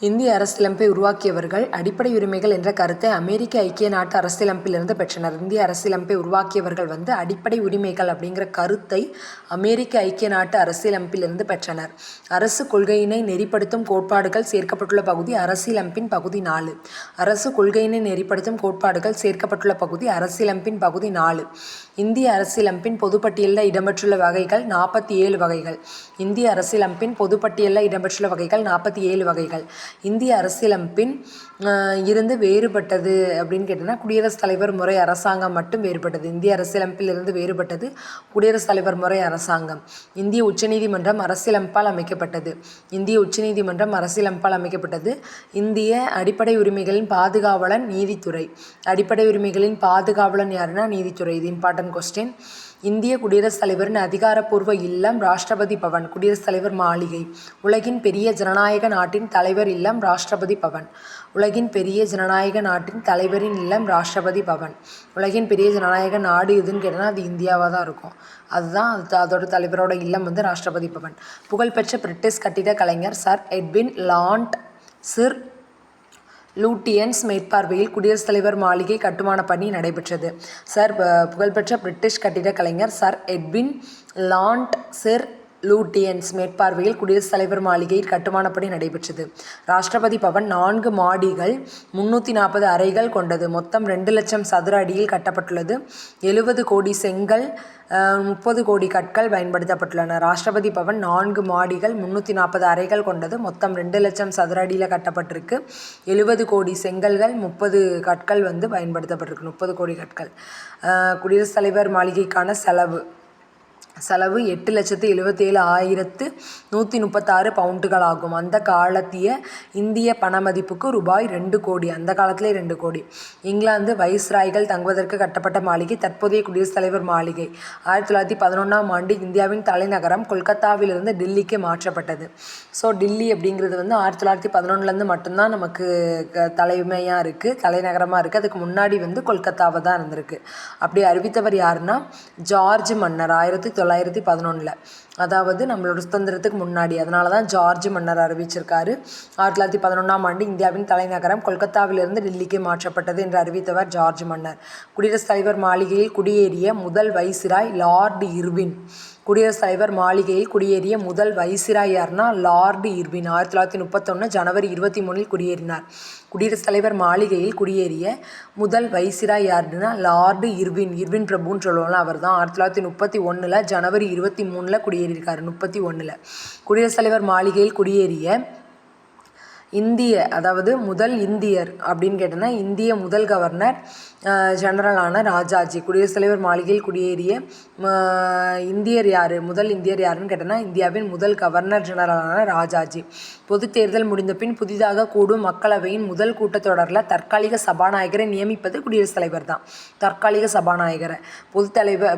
இந்திய அரசியலமைப்பை உருவாக்கியவர்கள் அடிப்படை உரிமைகள் என்ற கருத்தை அமெரிக்க ஐக்கிய நாட்டு அரசியலமைப்பிலிருந்து பெற்றனர். இந்திய அரசியலமைப்பை உருவாக்கியவர்கள் அடிப்படை உரிமைகள் அப்படிங்கிற கருத்தை அமெரிக்க ஐக்கிய நாட்டு அரசியலமைப்பிலிருந்து பெற்றனர். அரசு கொள்கையினை நெறிப்படுத்தும் கோட்பாடுகள் சேர்க்கப்பட்டுள்ள பகுதி அரசியலமைப்பின் பகுதி 4. அரசு கொள்கையினை நெறிப்படுத்தும் கோட்பாடுகள் சேர்க்கப்பட்டுள்ள பகுதி அரசியலமைப்பின் பகுதி 4. இந்திய அரசியலமைப்பின் பொதுப்பட்டியலில் இடம்பெற்றுள்ள வகைகள் 47 வகைகள். இந்திய அரசியலமைப்பின் பொதுப்பட்டியலில் இடம்பெற்றுள்ள வகைகள் 47 வகைகள். இந்திய அரசியலமைப்பின் இருந்து வேறுபட்டது அப்படின்னு கேட்டோம்னா குடியரசுத் தலைவர் முறை அரசாங்கம் மட்டும் வேறுபட்டது. இந்திய அரசியலமைப்பில் இருந்து வேறுபட்டது குடியரசுத் தலைவர் முறை அரசாங்கம். இந்திய உச்சநீதிமன்றம் அரசியலமைப்பால் அமைக்கப்பட்டது. இந்திய உச்சநீதிமன்றம் அரசியலமைப்பால் அமைக்கப்பட்டது. இந்திய அடிப்படை உரிமைகளின் பாதுகாவலன் நீதித்துறை. அடிப்படை உரிமைகளின் பாதுகாவலன் யாருன்னா நீதித்துறை. இது இம்பார்ட்டன்ட் கொஸ்டின். இந்திய குடியரசுத் தலைவரின் அதிகாரப்பூர்வ இல்லம் ராஷ்டிரபதி பவன், குடியரசுத் தலைவர் மாளிகை. உலகின் பெரிய ஜனநாயக நாட்டின் தலைவர் இல்லம் ராஷ்டிரபதி பவன். உலகின் பெரிய ஜனநாயக நாட்டின் தலைவரின் இல்லம் ராஷ்டிரபதி பவன். உலகின் பெரிய ஜனநாயக நாடு எதுன்னு கேட்டால் அது இந்தியாவாக தான் இருக்கும். அதுதான் அதோட தலைவரோட இல்லம் ராஷ்டிரபதி பவன். புகழ்பெற்ற பிரிட்டிஷ் கட்டிட கலைஞர் சர் எட்வின் லாண்ட் சிர் லூட்டியன்ஸ் மேற்பார்வையில் குடியரசுத் தலைவர் மாளிகை கட்டுமான பணி நடைபெற்றது. புகழ்பெற்ற பிரிட்டிஷ் கட்டிட கலைஞர் சர் எட்வின் லாண்ட் சிர் லூட்டியன்ஸ் மேற்பார்வையில் குடியரசுத் தலைவர் மாளிகையில் கட்டுமான பணி நடைபெற்றது. ராஷ்டிரபதி பவன் 4 மாடிகள் 340 அறைகள் கொண்டது. மொத்தம் 2 லட்சம் சதுர அடியில் கட்டப்பட்டுள்ளது. 70 கோடி செங்கல் 30 கோடி கற்கள் பயன்படுத்தப்பட்டுள்ளன. ராஷ்டிரபதி பவன் 4 மாடிகள் 340 அறைகள் கொண்டது. மொத்தம் 2 லட்சம் சதுர அடியில் கட்டப்பட்டிருக்கு. 70 கோடி செங்கல்கள் 30 கற்கள் பயன்படுத்தப்பட்டிருக்கு. 30 கோடி கற்கள். குடியரசுத் தலைவர் மாளிகைக்கான செலவு 8,77,136 பவுண்டுகள் ஆகும். அந்த காலத்திய இந்திய பண மதிப்புக்கு ரூபாய் 2 கோடி. அந்த காலத்திலே 2 கோடி. இங்கிலாந்து வைஸ்ராய்கள் தங்குவதற்கு கட்டப்பட்ட மாளிகை தற்போதைய குடியரசுத் தலைவர் மாளிகை. 1911ஆம் ஆண்டு இந்தியாவின் தலைநகரம் கொல்கத்தாவிலிருந்து டில்லிக்கு மாற்றப்பட்டது. ஸோ டில்லி அப்படிங்கிறது 1911 மட்டும்தான் நமக்கு தலைமையாக இருக்குது, தலைநகரமாக இருக்குது. அதுக்கு முன்னாடி கொல்கத்தாவை தான் இருந்திருக்கு. அப்படி அறிவித்தவர் யாருன்னா ஜார்ஜ் மன்னர் 1911, அதாவது நம்மளோட சுதந்திரத்துக்கு முன்னாடி. அதனால தான் ஜார்ஜ் மன்னர் அறிவிச்சிருக்காரு. 1911ஆம் ஆண்டு இந்தியாவின் தலைநகரம் கொல்கத்தாவிலிருந்து டில்லிக்கு மாற்றப்பட்டது என்று அறிவித்தவர் ஜார்ஜ் மன்னர். குடியரசுத் தலைவர் மாளிகையில் குடியேறிய முதல் வைசிராய் லார்ட் இர்வின். குடியரசுத் தலைவர் மாளிகையில் குடியேறிய முதல் வைசிராய் யாருன்னா லார்ட் இர்வின். 1931 ஜனவரி 23 குடியேறினார். குடியரசுத் தலைவர் மாளிகையில் குடியேறிய முதல் வைசிராய் யாருன்னா லார்ட் இர்வின். இர்வின் பிரபுன்னு சொல்லுவோம்ல, அவர் தான். 1931 ஜனவரி 23 குடியேறியிருக்காரு. 31 குடியரசுத் தலைவர் மாளிகையில் குடியேறிய அதாவது முதல் இந்தியர் அப்படின்னு கேட்டோன்னா இந்திய முதல் கவர்னர் ஜெனரலான ராஜாஜி. குடியரசுத் தலைவர் மாளிகையில் குடியேறிய இந்தியர் யார், முதல் இந்தியர் யாருன்னு கேட்டோன்னா இந்தியாவின் முதல் கவர்னர் ஜெனரலான ராஜாஜி. பொது தேர்தல் முடிந்த பின் புதிதாக கூடும் மக்களவையின் முதல் கூட்டத்தொடரில் தற்காலிக சபாநாயகரை நியமிப்பது குடியரசுத் தலைவர் தான். தற்காலிக சபாநாயகரை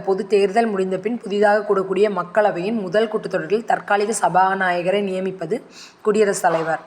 பொது தேர்தல் முடிந்த பின் புதிதாக கூடக்கூடிய மக்களவையின் முதல் கூட்டத்தொடரில் தற்காலிக சபாநாயகரை நியமிப்பது குடியரசுத் தலைவர்.